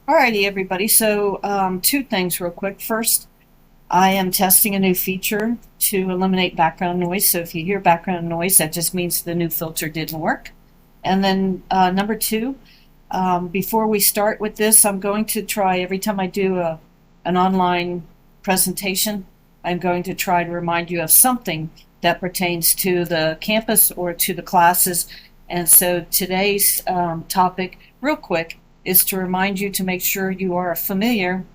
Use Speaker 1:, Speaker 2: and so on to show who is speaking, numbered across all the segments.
Speaker 1: Alrighty, everybody. So, two things real quick. First, I am testing a new feature to eliminate background noise. So, if you hear background noise, that just means the new filter didn't work. And then, number two, before we start with this, I'm going to try every time I do an online presentation, I'm going to try to remind you of something that pertains to the campus or to the classes. And so, today's topic, real quick, is to remind you to make sure you are familiar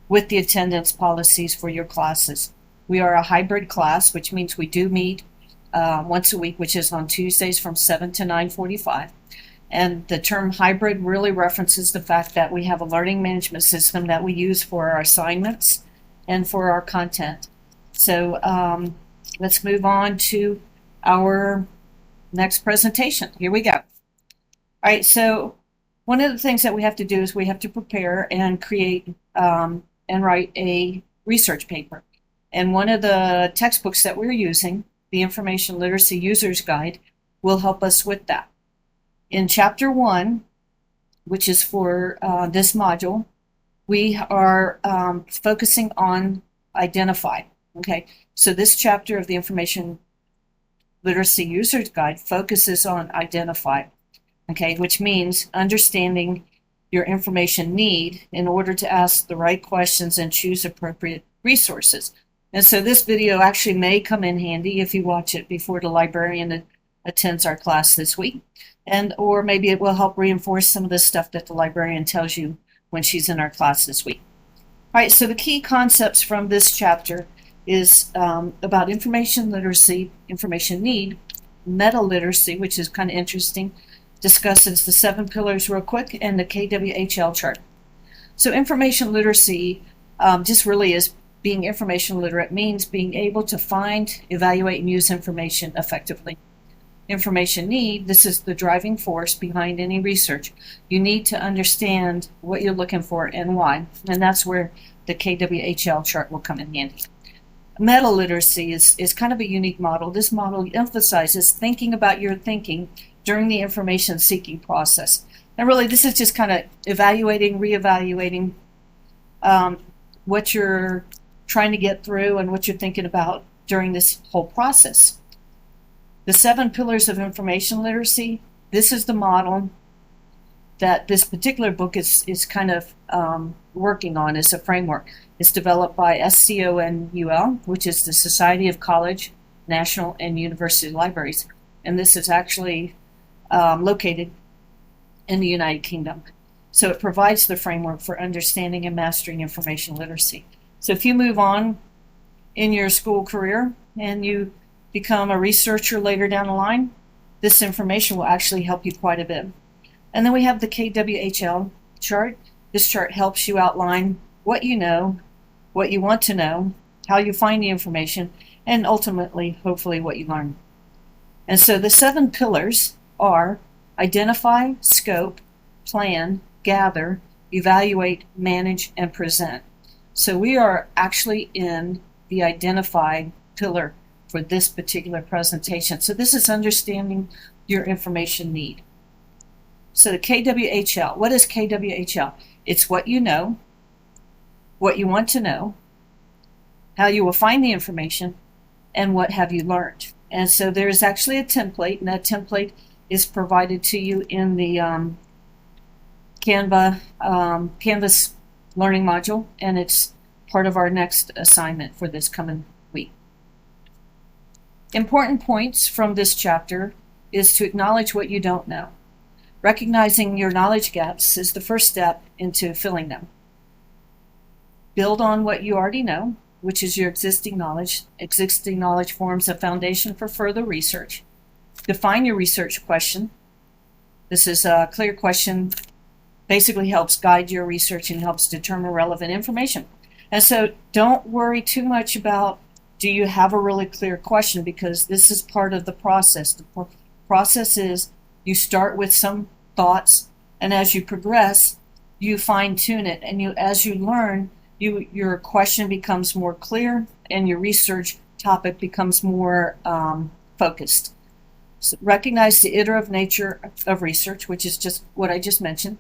Speaker 1: with the attendance policies for your classes. We are a hybrid class, which means we do meet once a week, which is on Tuesdays from 7 to 9:45. And the term hybrid really references the fact that we have a learning management system that we use for our assignments and for our content. So let's move on to our next presentation. Here we go. All right, so one of the things that we have to do is we have to prepare and create and write a research paper. And one of the textbooks that we're using, the Information Literacy User's Guide, will help us with that. In Chapter 1, which is for this module, we are focusing on identify. Okay, so this chapter of the Information Literacy User's Guide focuses on identify. Okay, which means understanding your information need in order to ask the right questions and choose appropriate resources. And so this video actually may come in handy if you watch it before the librarian attends our class this week. And or maybe it will help reinforce some of the stuff that the librarian tells you when she's in our class this week. All right, so the key concepts from this chapter is about information literacy, information need, meta literacy, which is kind of interesting, discusses the 7 pillars real quick, and the KWHL chart. So information literacy just really is being information literate, means being able to find, evaluate, and use information effectively. Information need, this is the driving force behind any research. You need to understand what you're looking for and why, and that's where the KWHL chart will come in handy. Meta literacy is kind of a unique model. This model emphasizes thinking about your thinking during the information seeking process. And really, this is just kind of evaluating, reevaluating what you're trying to get through and what you're thinking about during this whole process. The 7 pillars of information literacy, this is the model that this particular book is kind of working on as a framework. It's developed by SCONUL, which is the Society of College, National, and University Libraries. And this is actually located in the United Kingdom. So it provides the framework for understanding and mastering information literacy. So if you move on in your school career and you become a researcher later down the line, this information will actually help you quite a bit. And then we have the KWHL chart. This chart helps you outline what you know, what you want to know, how you find the information, and ultimately, hopefully, what you learn. And so the 7 pillars are identify, scope, plan, gather, evaluate, manage, and present. So we are actually in the identify pillar for this particular presentation. So this is understanding your information need. So the KWHL, what is KWHL? It's what you know, what you want to know, how you will find the information, and what have you learned. And so there is actually a template, and that template is provided to you in the Canvas learning module, and it's part of our next assignment for this coming week. Important points from this chapter is to acknowledge what you don't know. Recognizing your knowledge gaps is the first step into filling them. Build on what you already know, which is your existing knowledge. Existing knowledge forms a foundation for further research. Define your research question. This is a clear question, basically helps guide your research and helps determine relevant information. And so don't worry too much about, do you have a really clear question, because this is part of the process. The process is you start with some thoughts, and as you progress, you fine-tune it, and as you learn, your question becomes more clear, and your research topic becomes more focused. So recognize the iterative nature of research, which is just what I just mentioned.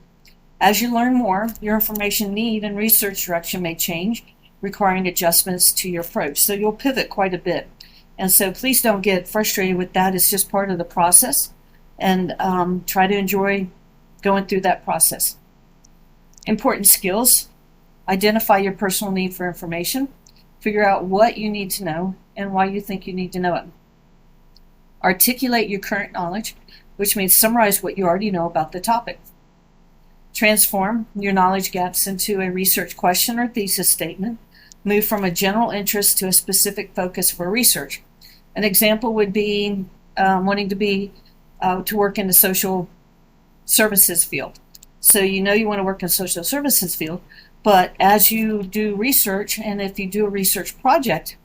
Speaker 1: As you learn more, your information need and research direction may change, requiring adjustments to your approach. So you'll pivot quite a bit. And so please don't get frustrated with that. It's just part of the process. And try to enjoy going through that process. Important skills. Identify your personal need for information. Figure out what you need to know and why you think you need to know it. Articulate your current knowledge, which means summarize what you already know about the topic. Transform your knowledge gaps into a research question or thesis statement. Move from a general interest to a specific focus for research. An example would be wanting to work in the social services field. So you know you want to work in the social services field, but as you do research, and if you do a research project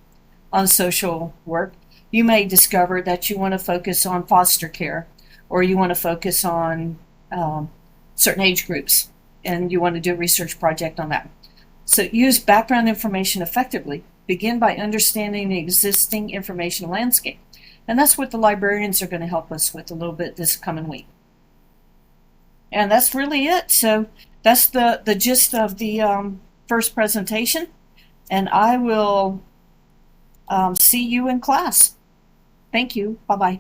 Speaker 1: on social work, you may discover that you want to focus on foster care, or you want to focus on certain age groups, and you want to do a research project on that. So use background information effectively. Begin by understanding the existing information landscape. And that's what the librarians are going to help us with a little bit this coming week. And that's really it. So that's the gist of the first presentation. And I will see you in class. Thank you. Bye-bye.